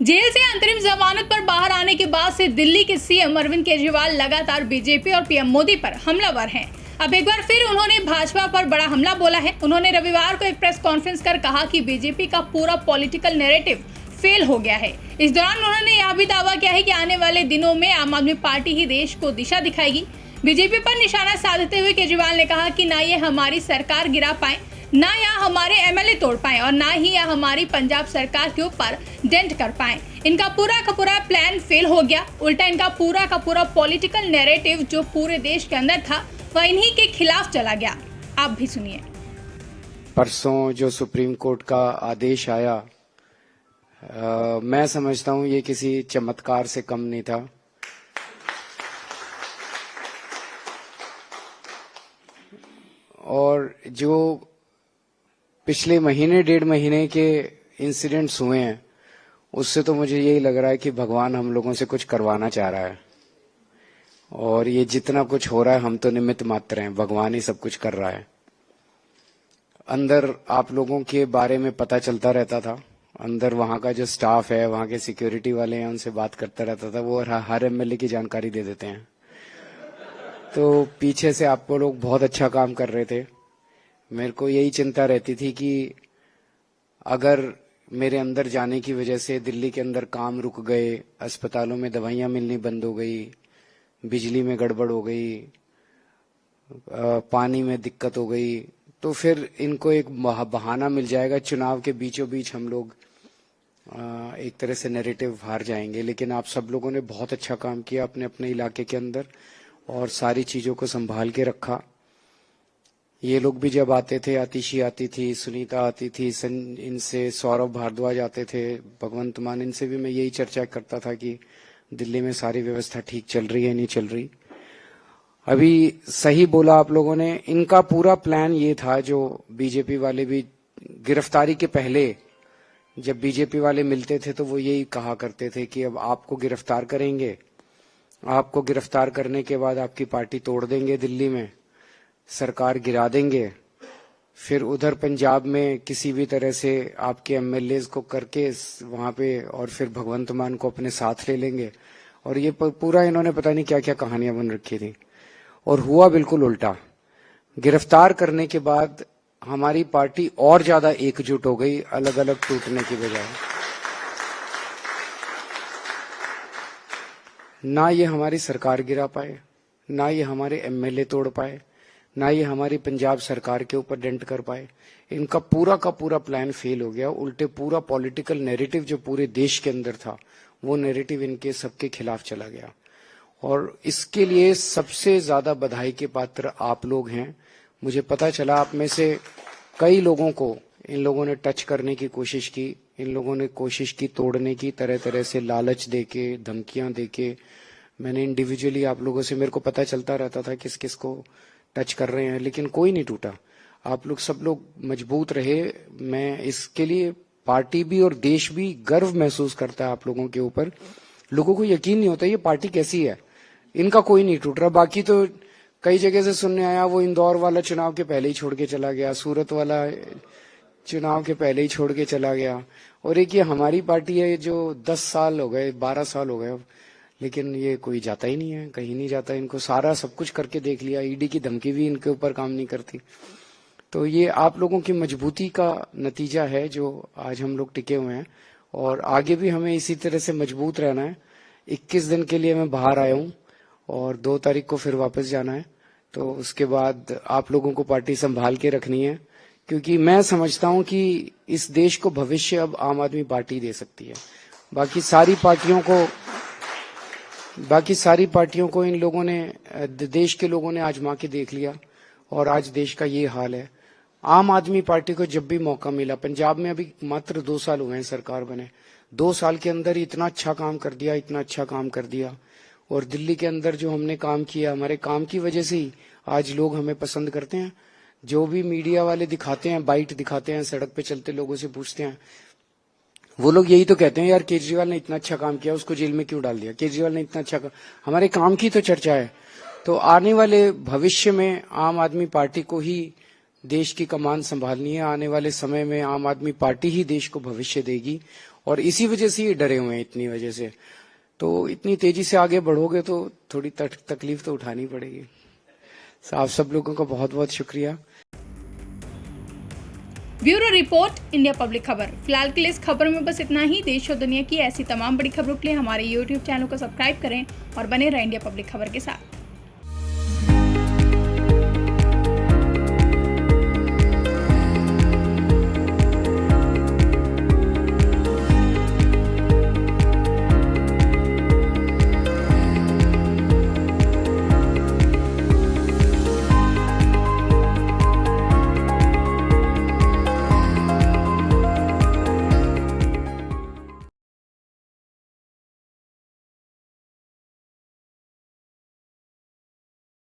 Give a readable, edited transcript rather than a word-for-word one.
Jail से अंतरिम जमानत पर बाहर आने के बाद से दिल्ली के सीएम अरविंद केजरीवाल लगातार बीजेपी और पीएम मोदी पर हमलावर हैं। अब एक बार फिर उन्होंने भाजपा पर बड़ा हमला बोला है। उन्होंने रविवार को एक प्रेस कॉन्फ्रेंस कर कहा कि बीजेपी का पूरा पॉलिटिकल नैरेटिव फेल हो गया है। इस दौरान उन्होंने यह भी दावा किया है कि आने वाले दिनों में आम आदमी पार्टी ही देश को दिशा दिखाएगी। बीजेपी पर निशाना साधते हुए केजरीवाल ने कहा कि ना ये हमारी सरकार गिरा पाए, ना यह हमारे एमएलए तोड़ पाए और ना ही यह हमारी पंजाब सरकार के ऊपर डेंट कर पाए। इनका पूरा का पूरा प्लान फेल हो गया। उल्टा इनका पूरा का पूरा पॉलिटिकल नैरेटिव जो पूरे देश के अंदर था वह इन्हीं के खिलाफ चला गया। आप भी सुनिए। परसों जो सुप्रीम कोर्ट का आदेश आया, मैं समझता हूं ये किसी चमत्कार से कम नहीं था। और जो पिछले महीने डेढ़ महीने के इंसिडेंट्स हुए हैं उससे तो मुझे यही लग रहा है कि भगवान हम लोगों से कुछ करवाना चाह रहा है। और ये जितना कुछ हो रहा है हम तो निमित्त मात्र हैं, भगवान ही सब कुछ कर रहा है। अंदर आप लोगों के बारे में पता चलता रहता था, अंदर वहां का जो स्टाफ है, वहां के सिक्योरिटी वाले हैं, उनसे बात करता रहता था। वो हर एमएलए की जानकारी दे देते हैं। तो पीछे से आपको लोग बहुत अच्छा काम कर रहे थे। मेरे को यही चिंता रहती थी कि अगर मेरे अंदर जाने की वजह से दिल्ली के अंदर काम रुक गए, अस्पतालों में दवाइयां मिलनी बंद हो गई, बिजली में गड़बड़ हो गई, पानी में दिक्कत हो गई, तो फिर इनको एक बहाना मिल जाएगा। चुनाव के बीचों बीच हम लोग एक तरह से नैरेटिव हार जाएंगे। लेकिन आप सब लोगों ने बहुत अच्छा काम किया अपने अपने इलाके के अंदर और सारी चीजों को संभाल के रखा। ये लोग भी जब आते थे, आतिशी आती थी, सुनीता आती थी, इनसे सौरभ भारद्वाज आते थे, भगवंत मान, इनसे भी मैं यही चर्चा करता था कि दिल्ली में सारी व्यवस्था ठीक चल रही है नहीं चल रही। अभी सही बोला आप लोगों ने। इनका पूरा प्लान ये था, जो बीजेपी वाले भी गिरफ्तारी के पहले जब बीजेपी वाले मिलते थे तो वो यही कहा करते थे कि अब आपको गिरफ्तार करेंगे, आपको गिरफ्तार करने के बाद आपकी पार्टी तोड़ देंगे, दिल्ली में सरकार गिरा देंगे, फिर उधर पंजाब में किसी भी तरह से आपके एमएलए को करके वहां पे, और फिर भगवंत मान को अपने साथ ले लेंगे। और ये पूरा इन्होंने पता नहीं क्या क्या कहानियां बन रखी थी। और हुआ बिल्कुल उल्टा। गिरफ्तार करने के बाद हमारी पार्टी और ज्यादा एकजुट हो गई, अलग अलग टूटने की बजाय। ना ये हमारी सरकार गिरा पाए, ना ये हमारे एमएलए तोड़ पाए, ना ये हमारी पंजाब सरकार के ऊपर डेंट कर पाए। इनका पूरा का पूरा प्लान फेल हो गया। उल्टे पूरा पॉलिटिकल नैरेटिव जो पूरे देश के अंदर था वो नैरेटिव इनके सबके खिलाफ चला गया। और इसके लिए सबसे ज्यादा बधाई के पात्र आप लोग हैं। मुझे पता चला आप में से कई लोगों को इन लोगों ने टच करने की कोशिश की, इन लोगों ने कोशिश की तोड़ने की, तरह तरह से लालच देके, धमकियां देके। मैंने इंडिविजुअली आप लोगों से, मेरे को पता चलता रहता था किस किस को टच कर रहे हैं, लेकिन कोई नहीं टूटा। आप लोग सब लोग मजबूत रहे। मैं इसके लिए पार्टी भी और देश भी गर्व महसूस करता है आप लोगों के ऊपर। लोगों को यकीन नहीं होता ये पार्टी कैसी है। इनका कोई नहीं टूट रहा। बाकी तो कई जगह से सुनने आया वो इंदौर वाला चुनाव के पहले ही छोड़ के चला गया, सूरत वाला चुनाव के पहले ही छोड़ के चला गया। और एक ये हमारी पार्टी है जो 10 साल हो गए, 12 साल हो गए, लेकिन ये कोई जाता ही नहीं है, कहीं नहीं जाता। इनको सारा सब कुछ करके देख लिया, ईडी की धमकी भी इनके ऊपर काम नहीं करती। तो ये आप लोगों की मजबूती का नतीजा है जो आज हम लोग टिके हुए हैं। और आगे भी हमें इसी तरह से मजबूत रहना है। 21 दिन के लिए मैं बाहर आया हूँ और 2 तारीख को फिर वापस जाना है। तो उसके बाद आप लोगों को पार्टी संभाल के रखनी है, क्योंकि मैं समझता हूं कि इस देश को भविष्य अब आम आदमी पार्टी दे सकती है। बाकी सारी पार्टियों को इन लोगों ने, देश के लोगों ने आजमा के देख लिया और आज देश का ये हाल है। आम आदमी पार्टी को जब भी मौका मिला, पंजाब में अभी मात्र 2 साल हुए हैं सरकार बने, 2 साल के अंदर इतना अच्छा काम कर दिया, इतना अच्छा काम कर दिया। और दिल्ली के अंदर जो हमने काम किया, हमारे काम की वजह से ही आज लोग हमें पसंद करते हैं। जो भी मीडिया वाले दिखाते हैं, बाइट दिखाते हैं, सड़क पे चलते लोगों से पूछते हैं, वो लोग यही तो कहते हैं, यार केजरीवाल ने इतना अच्छा काम किया, उसको जेल में क्यों डाल दिया, केजरीवाल ने इतना अच्छा हमारे काम की तो चर्चा है। तो आने वाले भविष्य में आम आदमी पार्टी को ही देश की कमान संभालनी है। आने वाले समय में आम आदमी पार्टी ही देश को भविष्य देगी और इसी वजह से ये डरे हुए हैं, इतनी वजह से। तो इतनी तेजी से आगे बढ़ोगे तो थोड़ी तकलीफ तो उठानी पड़ेगी। आप सब लोगों का बहुत बहुत शुक्रिया। ब्यूरो रिपोर्ट, इंडिया पब्लिक खबर। फिलहाल के लिए इस खबर में बस इतना ही। देश और दुनिया की ऐसी तमाम बड़ी खबरों के लिए हमारे YouTube चैनल को सब्सक्राइब करें और बने रहें इंडिया पब्लिक खबर के साथ।